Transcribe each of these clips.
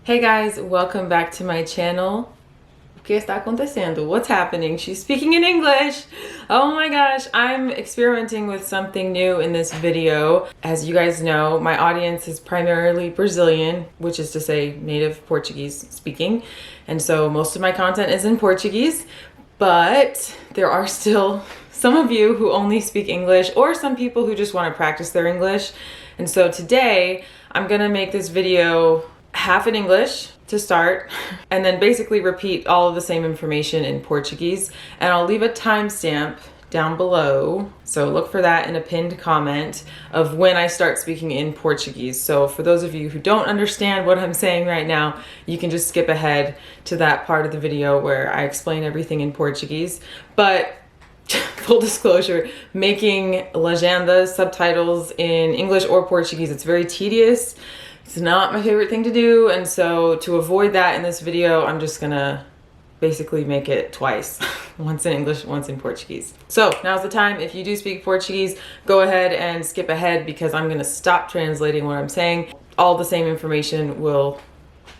Hey guys, welcome back to my channel. O que está acontecendo? What's happening? She's speaking in English. Oh my gosh, I'm experimenting with something new in this video. As you guys know, my audience is primarily Brazilian, which is to say native Portuguese speaking. And so most of my content is in Portuguese, but there are still some of you who only speak English or some people who just want to practice their English. And so today I'm gonna make this video half in English to start, and then basically repeat all of the same information in Portuguese. And I'll leave a timestamp down below, so look for that in a pinned comment of when I start speaking in Portuguese. So for those of you who don't understand what I'm saying right now, you can just skip ahead to that part of the video where I explain everything in Portuguese. But full disclosure, making legendas, subtitles in English or Portuguese, it's very tedious. It's not my favorite thing to do, and so to avoid that in this video, I'm just gonna basically make it twice. Once in English, once in Portuguese. So now's the time. If you do speak Portuguese, go ahead and skip ahead because I'm gonna stop translating what I'm saying. All the same information will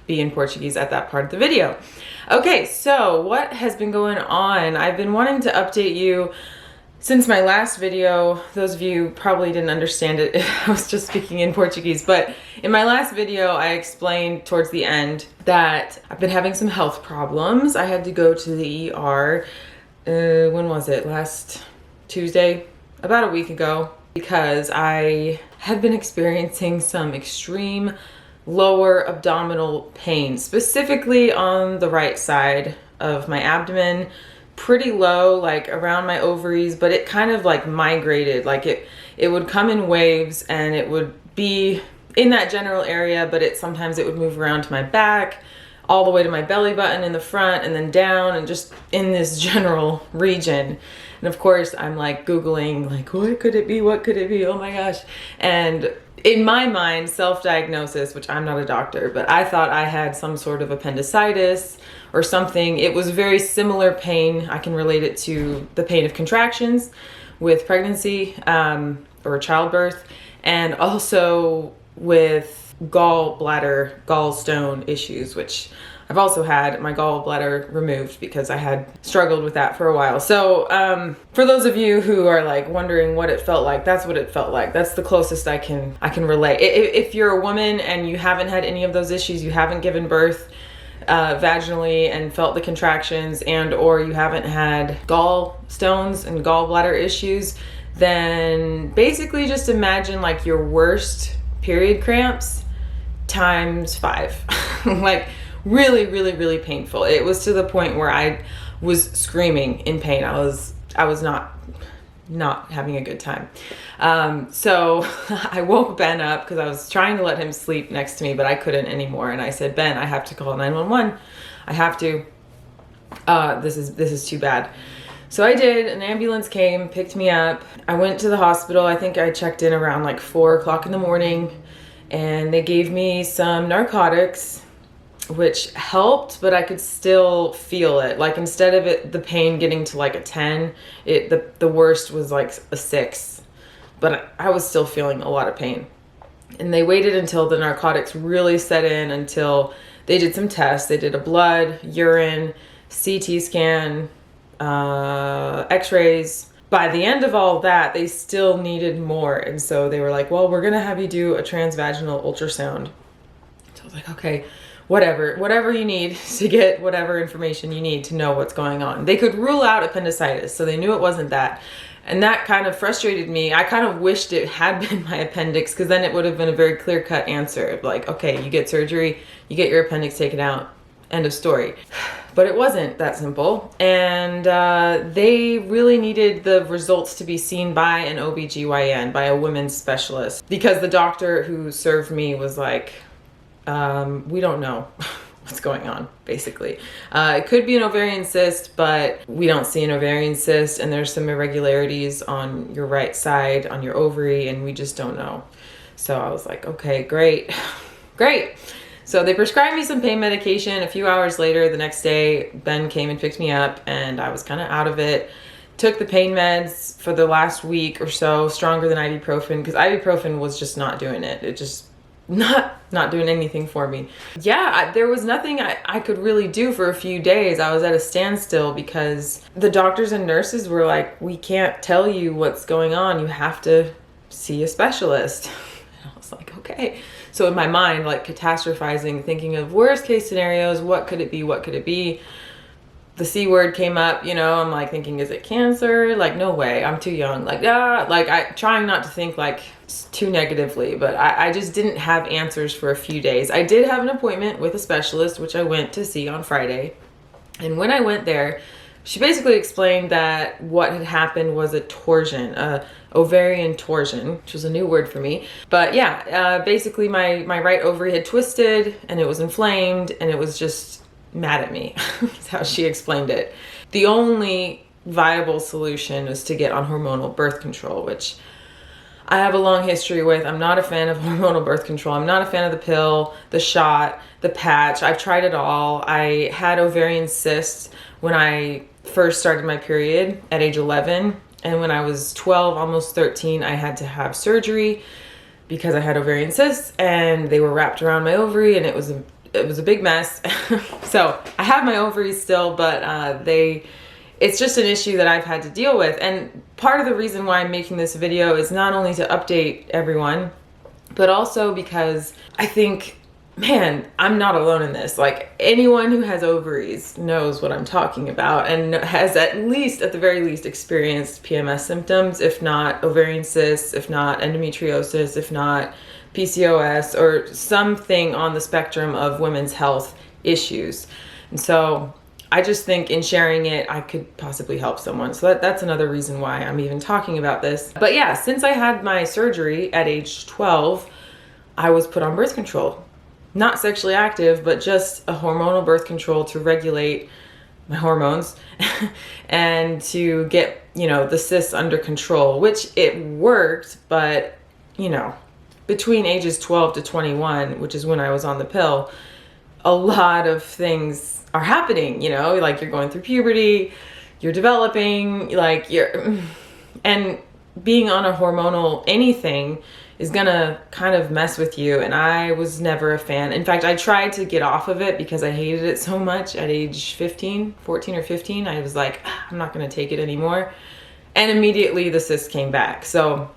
be in Portuguese at that part of the video. Okay, so what has been going on? I've been wanting to update you since my last video. Those of you probably didn't understand it. I was just speaking in Portuguese, but in my last video, I explained towards the end that I've been having some health problems. I had to go to the ER, when was it? Last Tuesday, about a week ago, because I had been experiencing some extreme lower abdominal pain, specifically on the right side of my abdomen. Pretty low, like around my ovaries, but it kind of like migrated, like it would come in waves and it would be in that general area, but sometimes it would move around to my back, all the way to my belly button in the front, and then down, and just in this general region. And of course I'm like Googling, like, what could it be? What could it be? Oh my gosh. And in my mind, self-diagnosis, which I'm not a doctor, but I thought I had some sort of appendicitis or something. It was very similar pain. I can relate it to the pain of contractions with pregnancy or childbirth, and also with gallstone issues, which I've also had my gallbladder removed because I had struggled with that for a while. So for those of you who are like wondering what it felt like, that's what it felt like. That's the closest I can relate. If you're a woman and you haven't had any of those issues, you haven't given birth vaginally and felt the contractions, and or you haven't had gallstones and gallbladder issues, then basically just imagine like your worst period cramps times 5. Like really, really, really painful. It was to the point where I was screaming in pain. I was not having a good time. So I woke Ben up because I was trying to let him sleep next to me, but I couldn't anymore. And I said, Ben, I have to call 911. I have to. This is too bad. So I did. An ambulance came, picked me up. I went to the hospital. I think I checked in around like 4 o'clock in the morning, and they gave me some narcotics, which helped, but I could still feel it. Like instead of the pain getting to like a 10, the worst was like a 6, but I was still feeling a lot of pain. And they waited until the narcotics really set in, until they did some tests. They did a blood, urine, CT scan, x-rays. By the end of all that, they still needed more. And so they were like, well, we're gonna have you do a transvaginal ultrasound. So I was like, okay, whatever you need to get whatever information you need to know what's going on. They could rule out appendicitis, so they knew it wasn't that. And that kind of frustrated me. I kind of wished it had been my appendix, because then it would have been a very clear-cut answer. Like, okay, you get surgery, you get your appendix taken out, end of story. But it wasn't that simple. And they really needed the results to be seen by an OBGYN, by a women's specialist, because the doctor who served me was like, we don't know what's going on, basically. It could be an ovarian cyst, but we don't see an ovarian cyst, and there's some irregularities on your right side, on your ovary, and we just don't know. So I was like, okay, great, great. So they prescribed me some pain medication. A few hours later, the next day, Ben came and picked me up, and I was kind of out of it. Took the pain meds for the last week or so, stronger than ibuprofen, because ibuprofen was just not doing it. not doing anything for me. Yeah, there was nothing I could really do for a few days. I was at a standstill because the doctors and nurses were like, we can't tell you what's going on. You have to see a specialist. And I was like, okay. So in my mind, like catastrophizing, thinking of worst case scenarios, what could it be? What could it be? The C word came up, you know, I'm like thinking, is it cancer? Like, no way, I'm too young. Like, trying not to think like too negatively, but I just didn't have answers for a few days. I did have an appointment with a specialist, which I went to see on Friday. And when I went there, she basically explained that what had happened was a torsion, ovarian torsion, which was a new word for me. But yeah, basically my right ovary had twisted and it was inflamed and it was just mad at me. That's how she explained it. The only viable solution was to get on hormonal birth control, which I have a long history with. I'm not a fan of hormonal birth control. I'm not a fan of the pill, the shot, the patch. I've tried it all. I had ovarian cysts when I first started my period at age 11. And when I was 12, almost 13, I had to have surgery because I had ovarian cysts and they were wrapped around my ovary and it was a big mess. So I have my ovaries still, but it's just an issue that I've had to deal with. And part of the reason why I'm making this video is not only to update everyone, but also because I think, man, I'm not alone in this. Like, anyone who has ovaries knows what I'm talking about and has at the very least experienced PMS symptoms, if not ovarian cysts, if not endometriosis, if not PCOS, or something on the spectrum of women's health issues. And so I just think in sharing it, I could possibly help someone. So that's another reason why I'm even talking about this. But yeah, since I had my surgery at age 12, I was put on birth control. Not sexually active, but just a hormonal birth control to regulate my hormones and to get, you know, the cysts under control, which it worked, but, you know, between ages 12 to 21, which is when I was on the pill, a lot of things are happening, you know, like you're going through puberty, you're developing, and being on a hormonal anything is gonna kind of mess with you. And I was never a fan. In fact, I tried to get off of it because I hated it so much at age 14 or 15. I was like, I'm not gonna take it anymore. And immediately the cyst came back. So,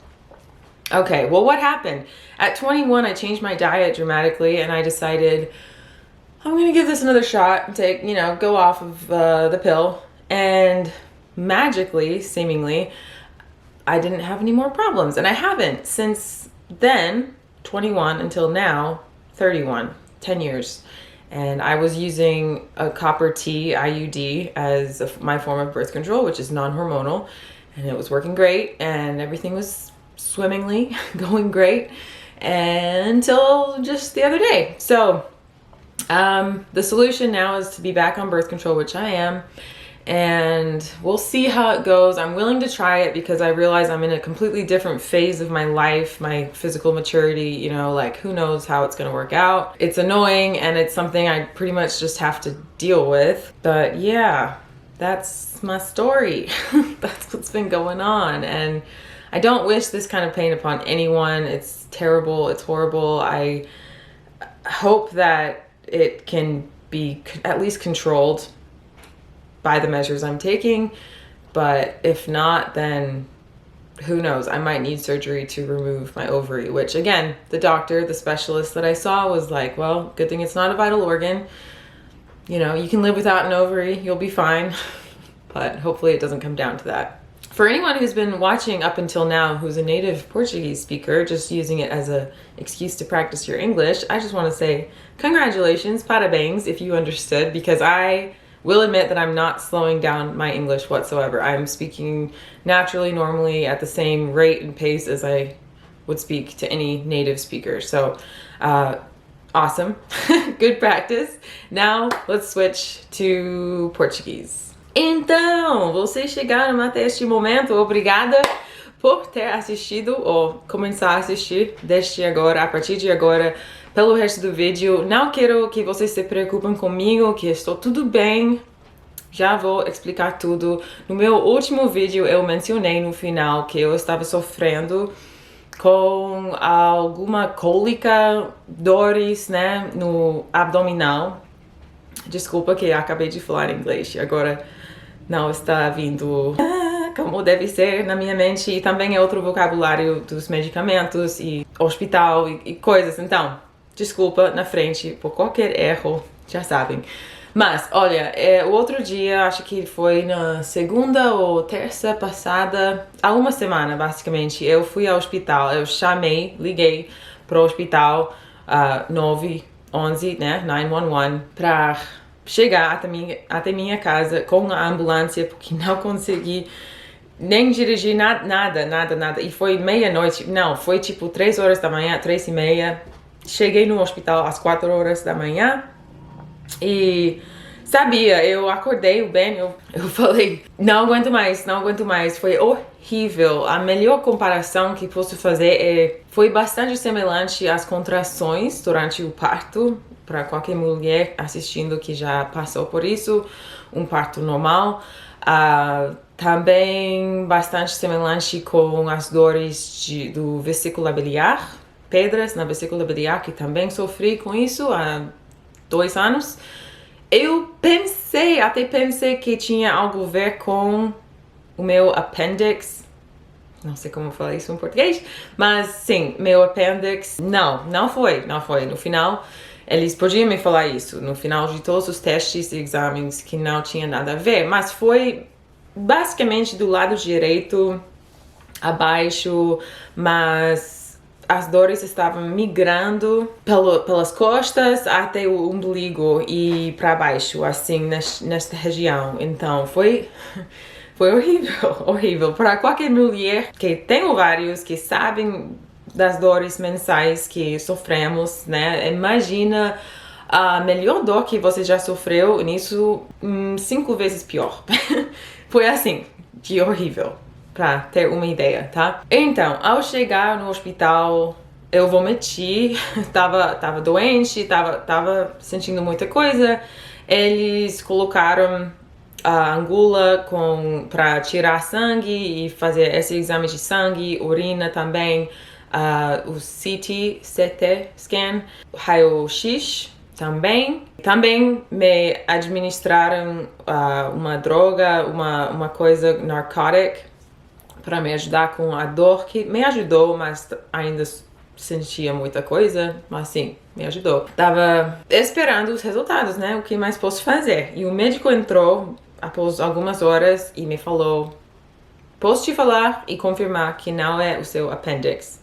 okay, well, what happened? At 21, I changed my diet dramatically and I decided I'm gonna give this another shot and take, you know, go off of the pill. And magically, seemingly, I didn't have any more problems. And I haven't since then, 21 until now, 31, 10 years. And I was using a copper T IUD as my form of birth control, which is non-hormonal. And it was working great and everything was swimmingly going great until just the other day. So the solution now is to be back on birth control, which I am, and we'll see how it goes. I'm willing to try it because I realize I'm in a completely different phase of my life, my physical maturity, you know, like who knows how it's going to work out. It's annoying and it's something I pretty much just have to deal with. But yeah, that's my story. That's what's been going on. And I don't wish this kind of pain upon anyone. It's terrible. It's horrible. I hope that it can be at least controlled by the measures I'm taking, but if not, then who knows? I might need surgery to remove my ovary, which again, the doctor, the specialist that I saw was like, well, good thing it's not a vital organ. You know, you can live without an ovary, you'll be fine, but hopefully it doesn't come down to that. For anyone who's been watching up until now who's a native Portuguese speaker, just using it as an excuse to practice your English, I just want to say congratulations, parabéns, if you understood, because I will admit that I'm not slowing down my English whatsoever. I'm speaking naturally, normally, at the same rate and pace as I would speak to any native speaker. So, awesome. Good practice. Now, let's switch to Portuguese. Então, vocês chegaram até este momento. Obrigada por ter assistido ou começar a assistir desde agora, a partir de agora, pelo resto do vídeo. Não quero que vocês se preocupem comigo, que estou tudo bem. Já vou explicar tudo. No meu último vídeo eu mencionei no final que eu estava sofrendo com alguma cólica, dores, né, no abdominal. Desculpa que eu acabei de falar inglês, agora não está vindo como deve ser na minha mente, e também é outro vocabulário dos medicamentos e hospital e coisas. Então, desculpa na frente por qualquer erro, já sabem. Mas, olha, o outro dia, acho que foi na segunda ou terça passada, há uma semana, basicamente, eu fui ao hospital. Eu liguei para o hospital 911, né, 911, para chegar até minha casa com a ambulância, porque não consegui nem dirigir nada. E foi meia-noite, não, foi tipo 3 horas da manhã, 3:30. Cheguei no hospital às 4 horas da manhã. E sabia, eu acordei bem, eu falei, não aguento mais, foi horrível. A melhor comparação que posso fazer foi bastante semelhante às contrações durante o parto, para qualquer mulher assistindo que já passou por isso, um parto normal. Também bastante semelhante com as dores do vesícula biliar, pedras na vesícula biliar, que também sofri com isso há 2 anos. Eu até pensei que tinha algo a ver com o meu apêndice. Não sei como falar isso em português, mas sim, meu apêndice. Não foi. No final, eles podiam me falar isso, no final de todos os testes e exames, que não tinha nada a ver, mas foi basicamente do lado direito, abaixo, mas as dores estavam migrando pelas costas até o umbigo e para baixo, assim, nesta região. Então, foi horrível. Para qualquer mulher que tem ovários, que sabem das dores mensais que sofremos, né? Imagina a melhor dor que você já sofreu, nisso 5 vezes pior. Foi assim, de horrível, pra ter uma ideia, tá? Então, ao chegar no hospital, eu vomitei, tava doente, tava sentindo muita coisa. Eles colocaram a agulha pra tirar sangue e fazer esse exame de sangue, urina também, o CT scan, raio-x também. Também me administraram uma droga, uma coisa narcótica para me ajudar com a dor, que me ajudou, mas ainda sentia muita coisa, mas sim, me ajudou. Tava esperando os resultados, né? O que mais posso fazer? E o médico entrou após algumas horas e me falou: posso te falar e confirmar que não é o seu apêndice.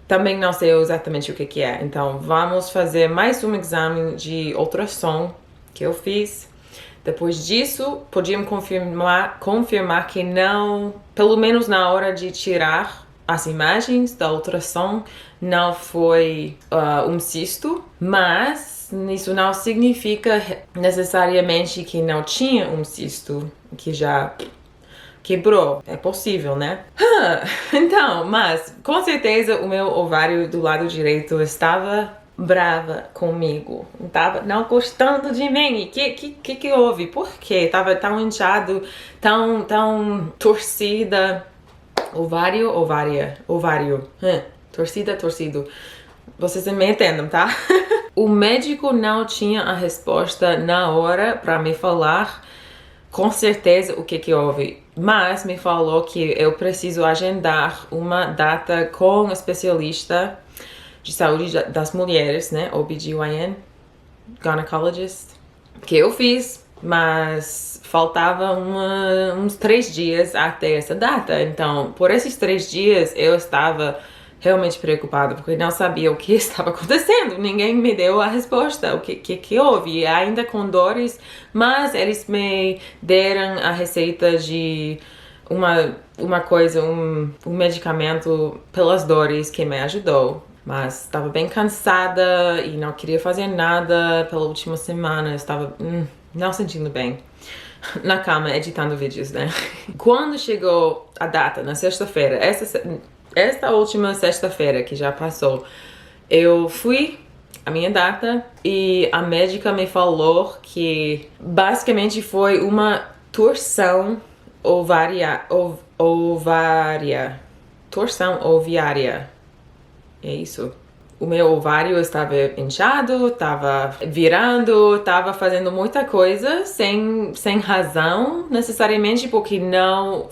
Também não sei exatamente o que é, então vamos fazer mais um exame de ultrassom que eu fiz. Depois disso, podiam confirmar que não, pelo menos na hora de tirar as imagens da ultrassom, não foi um cisto, mas isso não significa necessariamente que não tinha um cisto, que já quebrou. É possível, né? Então, mas com certeza o meu ovário do lado direito estava brava comigo. Não gostando de mim. Que houve? Por quê? Tava tão inchado, tão torcida. Ovário. Torcido. Vocês me entendem, tá? O médico não tinha a resposta na hora para me falar com certeza o que houve, mas me falou que eu preciso agendar uma data com um especialista de saúde das mulheres, né, OB/GYN, gynecologist, que eu fiz, mas faltava uns 3 dias até essa data. Então, por esses 3 dias, eu estava realmente preocupada, porque não sabia o que estava acontecendo. Ninguém me deu a resposta, o que houve, ainda com dores, mas eles me deram a receita de uma coisa, um medicamento pelas dores que me ajudou. Mas estava bem cansada e não queria fazer nada pela última semana, estava não sentindo bem na cama editando vídeos, né? Quando chegou a data, na sexta-feira, esta última sexta-feira que já passou, eu fui à minha data e a médica me falou que basicamente foi uma torção ovária. torção ovária. É isso. O meu ovário estava inchado, estava virando, estava fazendo muita coisa sem razão, necessariamente, porque não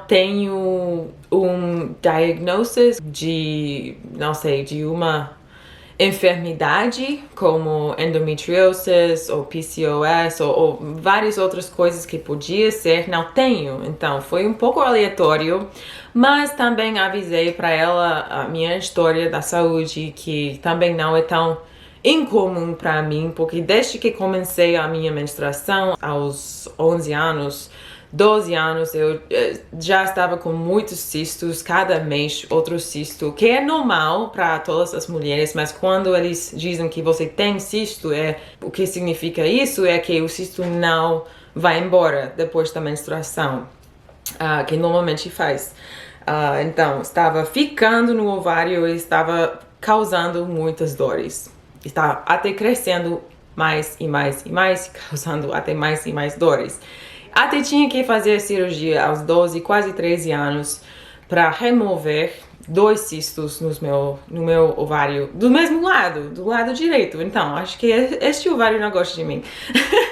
tenho um diagnóstico de, não sei, de uma enfermidade como endometriose ou PCOS ou várias outras coisas que podia ser, não tenho. Então foi um pouco aleatório, mas também avisei para ela a minha história da saúde, que também não é tão incomum para mim, porque desde que comecei a minha menstruação aos 11 anos, 12 anos, eu já estava com muitos cistos, cada mês outro cisto, que é normal para todas as mulheres, mas quando eles dizem que você tem cisto, o que significa isso é que o cisto não vai embora depois da menstruação, que normalmente faz. Então, estava ficando no ovário e estava causando muitas dores. Estava até crescendo mais e mais e mais, causando até mais e mais dores. Até tinha que fazer cirurgia aos 12, quase 13 anos para remover 2 cistos no meu ovário, do mesmo lado, do lado direito. Então, acho que este ovário não gosta de mim.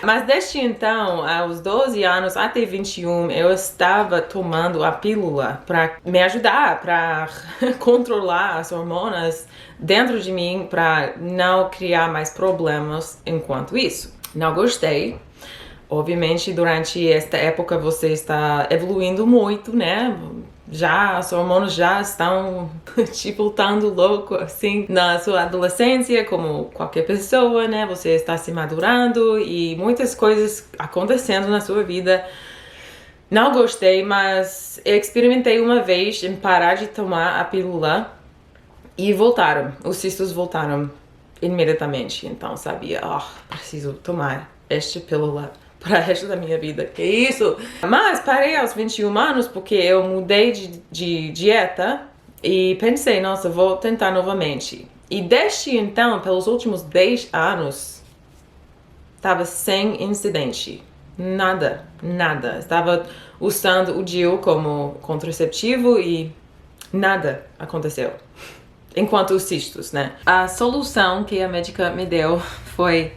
Mas desde então, aos 12 anos até 21, eu estava tomando a pílula para me ajudar, para controlar as hormonas dentro de mim, para não criar mais problemas enquanto isso. Não gostei. Obviamente, durante esta época você está evoluindo muito, né? Já, os hormônios já estão, tipo, estando louco, assim, na sua adolescência, como qualquer pessoa, né? Você está se madurando e muitas coisas acontecendo na sua vida. Não gostei, mas eu experimentei uma vez em parar de tomar a pílula e voltaram. Os cistos voltaram imediatamente. Então, sabia, preciso tomar esta pílula para o resto da minha vida. Que isso? Mas parei aos 21 anos porque eu mudei de dieta e pensei, nossa, vou tentar novamente. E desde então, pelos últimos 10 anos, estava sem incidente. Nada. Estava usando o DIU como contraceptivo e nada aconteceu. Enquanto os cistos, né? A solução que a médica me deu foi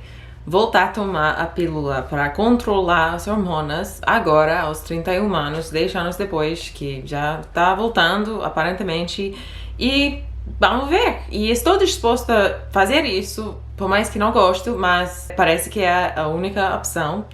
voltar a tomar a pílula para controlar as hormonas agora, aos 31 anos, 10 anos depois, que já tá voltando, aparentemente, e vamos ver. E estou disposta a fazer isso, por mais que não gosto, mas parece que é a única opção.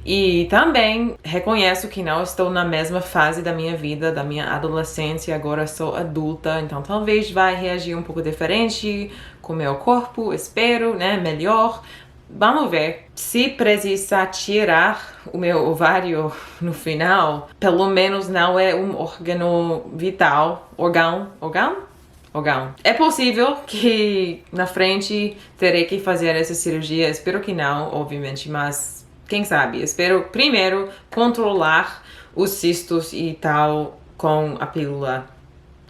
E também reconheço que não estou na mesma fase da minha vida, da minha adolescência, agora sou adulta, então talvez vai reagir um pouco diferente com o meu corpo, espero, né, melhor. Vamos ver. Se precisar tirar o meu ovário no final, pelo menos não é um órgão vital. Órgão. É possível que na frente terei que fazer essa cirurgia. Espero que não, obviamente, mas quem sabe. Espero primeiro controlar os cistos e tal com a pílula,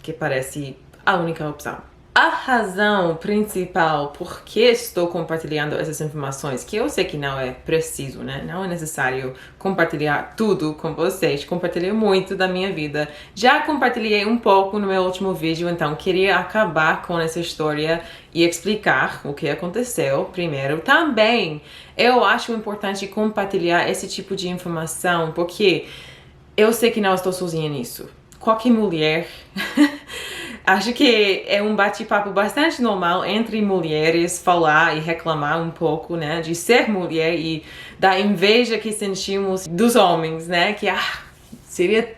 que parece a única opção. A razão principal por que estou compartilhando essas informações, que eu sei que não é preciso, né? Não é necessário compartilhar tudo com vocês. Compartilhei muito da minha vida. Já compartilhei um pouco no meu último vídeo, então queria acabar com essa história e explicar o que aconteceu primeiro. Também eu acho importante compartilhar esse tipo de informação, porque eu sei que não estou sozinha nisso. Qualquer mulher... Acho que é um bate-papo bastante normal entre mulheres falar e reclamar um pouco, né, de ser mulher e da inveja que sentimos dos homens, né, que seria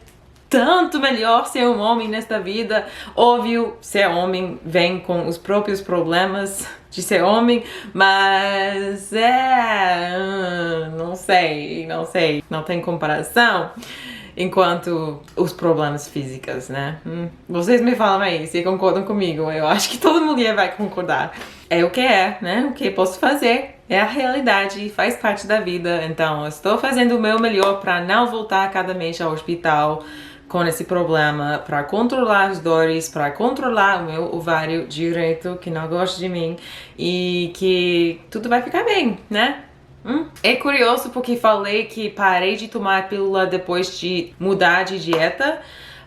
tanto melhor ser um homem nesta vida. Óbvio, ser homem vem com os próprios problemas de ser homem, mas não sei, não tem comparação. Enquanto os problemas físicos, né? Vocês me falam aí se concordam comigo. Eu acho que toda mulher vai concordar. É o que é, né? O que posso fazer. É a realidade, faz parte da vida. Então, eu estou fazendo o meu melhor para não voltar cada mês ao hospital com esse problema, para controlar as dores, para controlar o meu ovário direito, que não gosta de mim, e que tudo vai ficar bem, né? É curioso porque falei que parei de tomar a pílula depois de mudar de dieta,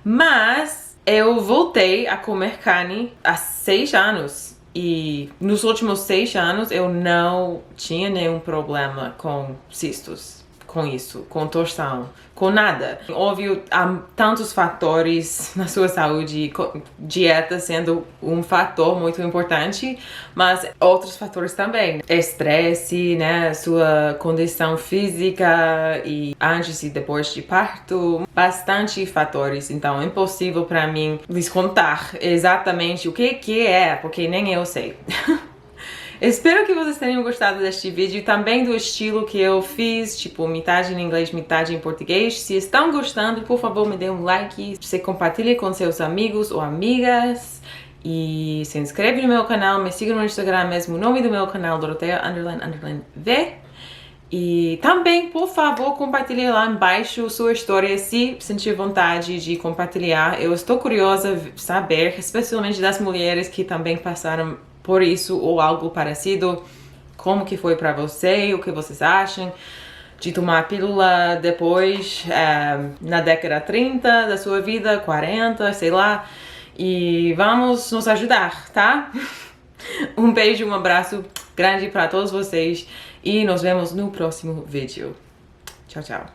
mas Eu voltei a comer carne há 6 anos. E nos últimos 6 anos eu não tinha nenhum problema com cistos. Com isso, com torção, com nada. Óbvio, há tantos fatores na sua saúde, dieta sendo um fator muito importante, mas outros fatores também. Estresse, né, sua condição física e antes e depois de parto, bastante fatores. Então é impossível para mim lhes contar exatamente o que é, porque nem eu sei. Espero que vocês tenham gostado deste vídeo, também do estilo que eu fiz, tipo metade em inglês, metade em português. Se estão gostando, por favor, me dê um like, você compartilhe com seus amigos ou amigas e se inscreve no meu canal, me siga no Instagram mesmo, o nome do meu canal, Dorothea_V. E também, por favor, compartilhe lá embaixo sua história, se sentir vontade de compartilhar. Eu estou curiosa de saber, especialmente das mulheres que também passaram por isso ou algo parecido, como que foi pra você, o que vocês acham de tomar a pílula depois, na década 30 da sua vida, 40, sei lá, e vamos nos ajudar, tá? Um beijo, um abraço grande pra todos vocês e nos vemos no próximo vídeo. Tchau, tchau.